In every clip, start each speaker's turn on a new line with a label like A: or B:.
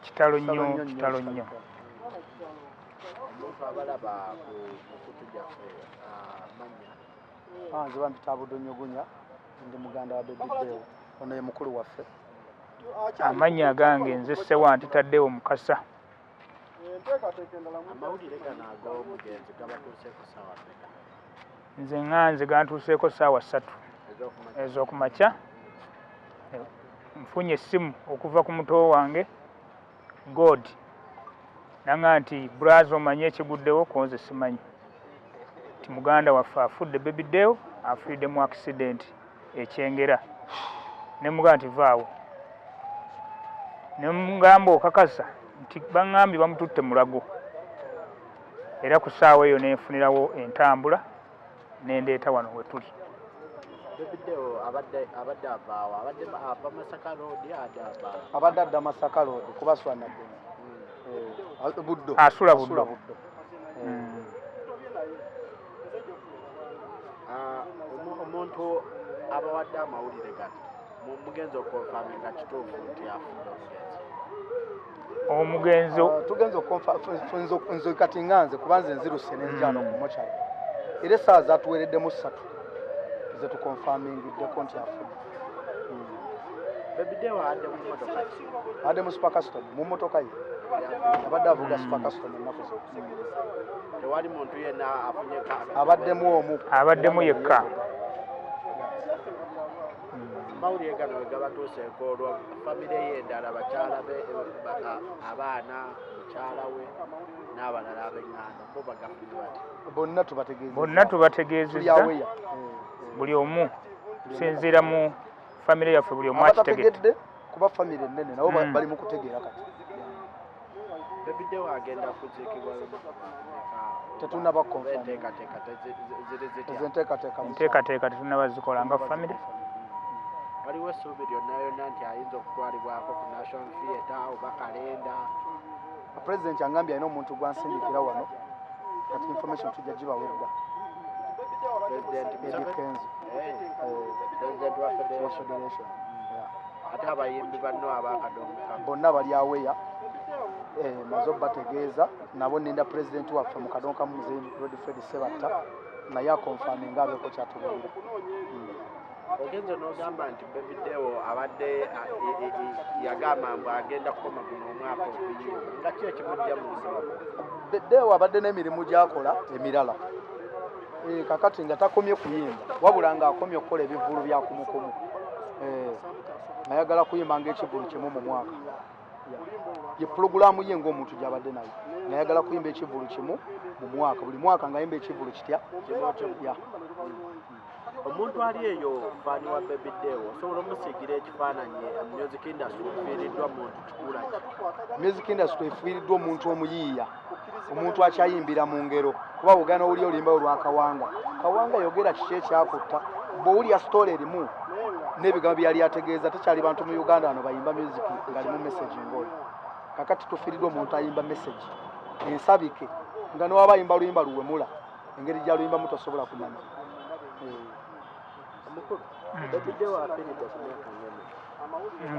A: kitalo nnyo
B: nze bampita Budonyogunya ndi muganda wa Bebideo ono ye mukulu waffe.
A: Amanya gange nze Sewa ntitaddewo Mukasa. Nze nganze gantuuseeko ssaawa 3 ez'okumakya. Nfunye essimu okuva ku muto wange God nanga nti brazo omanye ekiguddewo konze simanyi nti muganda waffe afudde Bebideo afiidde mu accident ekyengera. Ne mugamba nti vaawo, ne mugamba okakasa nti baŋŋambye bamututte Mulago, era ku ssaawa eyo nenfunirawo entambula nendeeta wano we tuli.
B: Abadde adda Masaka Road kuba Swanadde Buddo
A: asula Buddo.
C: Omuntu abawadde amawulire gati mugenzi okonfirma nga kituufu nti afudde
A: omugenzi.
B: Tugenze okonfirma nze kati nganze kuba nze nziruse nenzijano ku Mortuary era essaawa zatuweereddemu 3 ze tukonfirmingiddeko nti afudde.
C: Bebideo adde mu motoka ki?
B: Adde mu super custom mu motoka ye abadde avuga super custom ennaku zonna.
C: Tewali muntu yenna afunye
A: abaddemu yekka.
C: Mawulire gano gabatuuseeko olwa famire ye endala bakyala be abaana mukyala we n'abalala ab'eŋŋanda bo bagafunye bati?
B: Bonna
A: tubategeezezza buli omu kusinziira mu famire yaffe buli omu akitegedde
B: kuba famire ennene nabo bali mu kutegeera kati.
C: Bebideo agenda kuziikibwa
B: tetunnaba
A: enteekateeka tetunnaba zikola nga famire.
C: Waliwo essuubi lyonna yonna nti ayinza okutwalibwako ku National Theatre oba kalenda?
B: Pulezidenti angambye alina omuntu gwansindikira wano kati information tujja gibawedda.
C: President wa Federation. Ate abayimbi banno ab'akadongo
B: bonna bali aweya maze bategeeza nabo ninda President waffe mu kadongo kamu Muzeeyi Godfrey Sebatta naye akonfaminga abeeko kyatubuulira.
C: Ogenze n'ogamba nti Bebideo abadde yagamba mbu agenda kukoma guno omwaka okuyimba nga ki ekimujja mu nsobo?
B: Bebideo abadde n'emirimu gy'akola emirala kakati nga takomye kuyimba wabula nga akomye okukola ebivulu bya kumukumu. Nayagala kuyimba ng'ekivulu kimu mu mwaka ye pulogulaamu ye ng'omuntu gy'abadde nayo. Nayagala kuyimba ekivulu kimu mu mwaka, buli mwaka ng'ayimba ekivulu kitya.
C: Omuntu ali eyo faani wa Bebideo osobola omusiigira ekifaananyi music industry efiiriddwa muntu kikula ki?
B: Music industry efiiriddwa omuntu omuyiiya, omuntu akyayimbira mu ngero kuba bugana oli olimba olwa Kawanga yogera kiki ekyakutta bw'owulya sitole erimu n'ebigambo byali ategeeza tekyali bantu mu Uganda wano bayimba music ng'alimu message ng'oyo. Kakati tufiiriddwa omuntu ayimba message ensabike nga newaba ayimba luyimba luwemula engeri gy'aluyimbamu tosobola kumanya.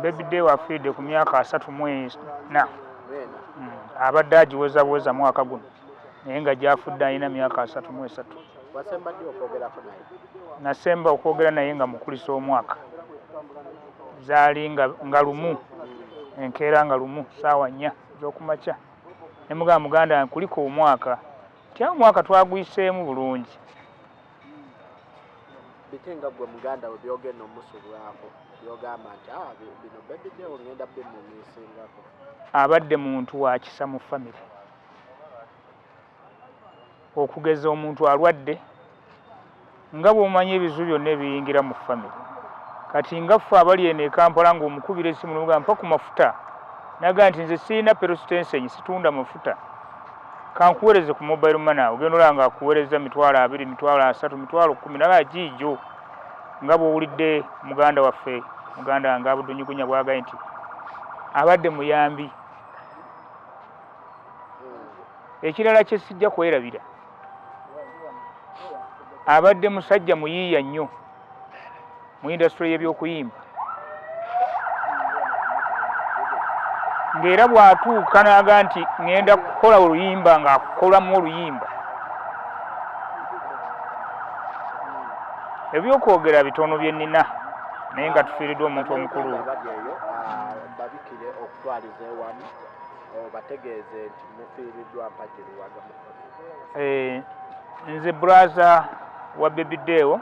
A: Bebideo afiiridde ku myaka 34. Abadde agiwezaweza mwaka guno naye nga gy'afudde alina myaka 33. Nasemba okwogera naye nga mukulisa omwaka zaali nga lumu enkeera nga lumu ssaawa 4 ez'okumakya. Ne muganda kuliko omwaka tya omwaka twagwiseemu bulungi.
C: Bitenga gwe muganda we byogenda omusulwako byogamba nti bino Bebideo ngenda bimumisingako.
A: Abadde muntu wa kisa mu famire. Okugeza omuntu alwadde nga bw'omanyi ebizu byonna ebiyingira mu famire. Kati nga ffe abali eno e Kampala ng'omukubira essimu n'omugamba mpa ku mafuta naga nti nze sirina perostensenyi situunda mafuta kankuweereze ku mobile money ogenda olaba ng'akuweereza $20, $30, $10 naga giijo nga bw'owulidde muganda waffe muganda wange Budonyogunya bw'agaye nti abadde muyambi. Ekirala kye sijja kwerabira abadde musajja muyiiya nnyo mu industry y'ebyokuyimba. ng'era bw'atuuka n'aga nti ŋŋenda kukola oluyimba ng'akukolamu oluyimba. Ebyokwogera bitono bye nnina naye nga tufiiriddwa omuntu omukulu.
C: Babikire okutwaliza ewamu bategeeze nti mufiiriddwa mpagi Luwaga.
A: Nze brother wa Baby Deo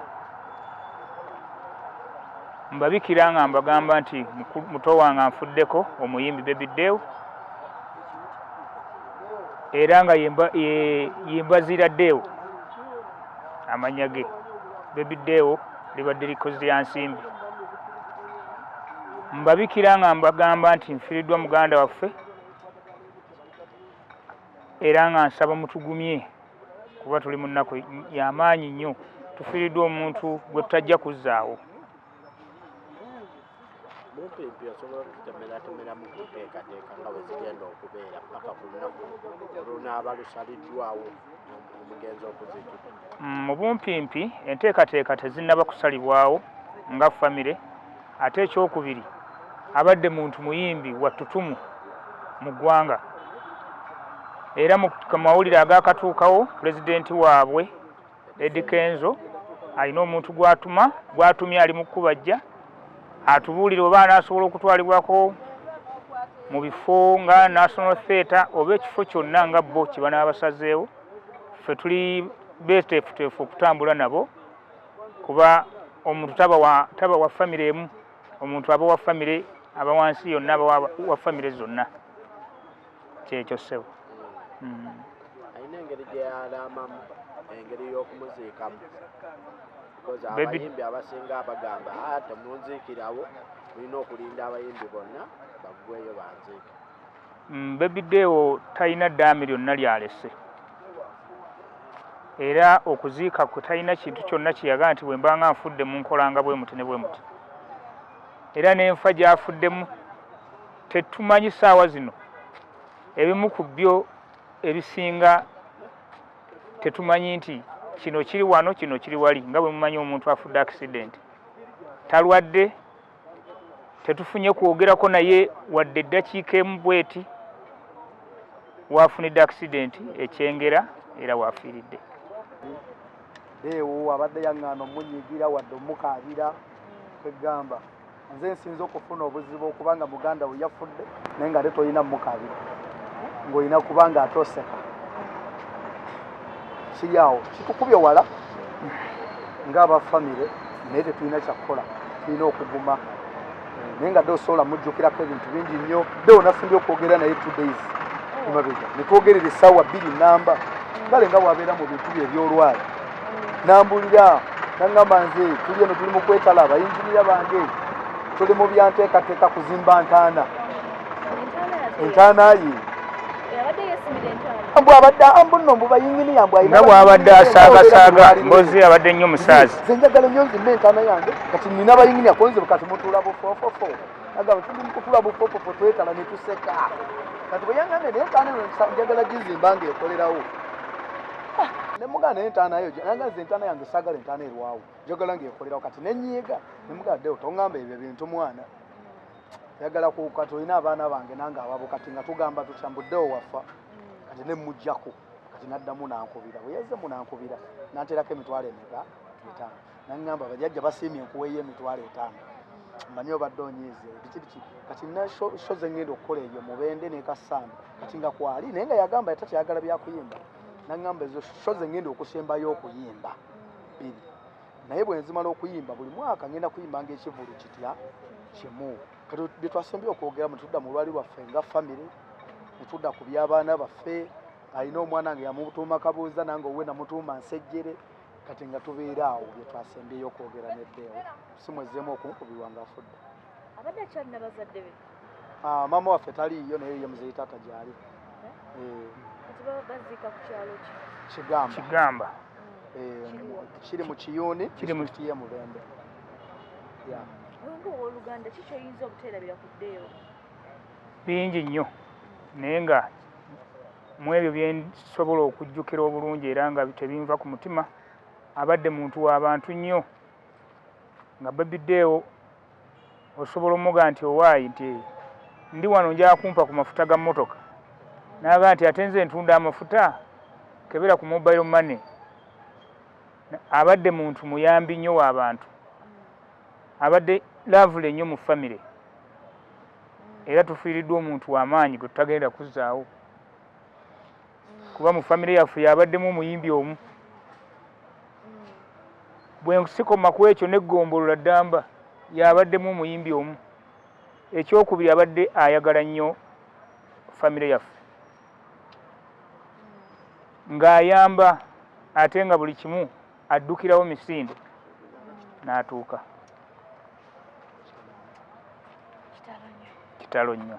A: mbabikira nga mbagamba nti muto wange anfuddeko omuyimbi Baby Deo era nga yembazira Deo amanya ge. Baby Deo libadde likozi ya nsimbi. Mbabikira nga mbagamba nti nfiiriddwa muganda waffe era nga nsaba mutugumye kuba tuli mu nnaku y'amaanyi nnyo. Tufiiriddwa omuntu gwe tutajja kuzzaawo.
C: Mumpimpi osobola okutemeratemera mu kuteekateeka nga bwe zigenda okubeera paka ku lunaku olunaaba lusaliddwawo omugenzi okuziikibwa.
A: Mu bumpimpi enteekateeka tezinnaba kusalibwawo nga famire. Ate ekyokubiri abadde muntu muyimbi wattutumu mu ggwanga era mu mawulire agaakatuukawo pulezidenti waabwe Eddie Kenzo alina omuntu gw'atumye ali mu kkubajja atubuulire oba anaasobola okutwalibwako mu bifo nga National Theatre oba ekifo kyonna nga bo kye banaabasazeewo. Ffe tuli beeteefuteefu okutambula nabo kuba omuntu taba wa famire emu, omuntu aba wa famire aba wansi yonna aba wa famire zonna. Kyekyo ssebo.
C: Alina engeri gye yalaamamu engeri y'okumuziikamu. Abayimbi abasinga abagamba temunziikirawo mulina okulinda abayimbi bonna baggweeyo banziike.
A: Baby Deo talina ddaami lyonna lyalese era okuziika kwe talina kintu kyonna kiyaga nti bwe mbanga nfudde mu nkolanga bwe muti ne bwe muti. Era n'enfa gy'afuddemu tetumanyi ssaawa zino ebimu ku byo ebisinga tetumanyi nti kino kiri wano kino kiri wali nga bwe mumanyi omuntu afudde accident talwadde tetufunye kwogerako naye wadde eddakiika emu bweti waafunidde accident ekyengera era waafiiridde.
B: Deo abadde yaŋŋaana omunyiigira wadde omukaabira kwegamba nze nsinze okufuna obuzibu okubanga muganda we yafudde naye nga ate tolina mukaabira ng'olina kubanga atoseka. Kiri awo kitukubye wala ng'abafamire naye tetulina kyakukola, tulina okuguma naye nga Deo osobola mujjukirako ebintu bingi nnyo. Deo nafumbye okwogera naye 2 days emabega ne twogerera essaawa 2 namba kale nga bwabeera mu bintu bye ebyolwali nambulira naŋŋamba nze tuli eno tuli mu kwetala abayinjiniya bange tuli mu byanteekateeka kuzimba entaana ye mbw abadde ambuno mbu bayinginiya mbw
A: nga bw'abadde asaagasaaga mbozi abadde nnyo musaazi.
B: Nze njagala nnyo nzimba entaana yange kati nina bayinginiya konze kati mutuula bufoofofo agamba tuli mu kutuula bufoofofo twetala ne tuseka kati bwe yangange naye entaana njagala gizimba ng'ekolerawo ne muganda naye entaana yo nanga nze entaana yange saagala entaana erwawo njagala ng'ekolerawo kati nenyiiga ne muganda Deo toŋŋamba ebyo bintu mwana yagala kati olina abaana bange nange ababo kati nga tugamba tutya mbu Deo wafa kati ne mujjako kati naddamu nankubira bwe yazzemu nankubira nanterako emitwalo emeka 5 naŋŋamba bajjajja basiimye enkuweeyo emitwalo 5 mmanyi obadde onyiize biki kati nina sho ze ngenda okukola ebyo mubende nekasamba kati nga kwali naye nga yagamba yatakyayagala byakuyimba naŋŋamba ezo sho ze ngenda okusembayo okuyimba 2 naye bwe nzimala okuyimba buli mwaka ngenda kuyimba ng'ekivulu kitya kimu kati bye twasembye okwogera mutudda mu lwali lwaffe nga famire mutudda ku by'abaana baffe alina omwana nga yamutuuma Kabuuza nange owe namutuuma Nsejjere kati nga tubeera awo bye twasembyeyo okwogera ne Deo simwezzeemu okunkubirwa ng'afudde.
D: Abadde akyalina bazadde be?
B: Maama waffe taliiyo naye ye muzeeyi taata gy'ali.
D: Kati baba baziika ku kyalo ki?
A: Kigamba.
B: Kiri mu Kiyuuni kiri mu Kiye Mubende.
D: Oluganda ki ky'oyinza obuteerabira ku Deo?
A: Bingi nnyo naye nga mu ebyo bye nsobola okujjukira obulungi era nga tebinva ku mutima abadde muntu w'abantu nnyo nga Baby Deo osobola omuga nti owaayi nti ndi wano njala kumpa ku mafuta ga mmotoka naga nti ate nze ntunda amafuta kebera ku mobile money. Abadde muntu muyambi nnyo w'abantu, abadde lovely nnyo mu family, era tufiiriddwa omuntu w'amaanyi gwe tutagenda kuzzaawo kuba mu family yaffe yabaddemu omuyimbi omu. Bwe nsikoma ku ekyo n'eggombolola ddamba yabaddemu omuyimbi omu. Ekyokubiri abadde ayagala nnyo family yaffe ng'ayamba ate nga buli kimu addukirawo misinde n'atuuka. Kitalo nnyo.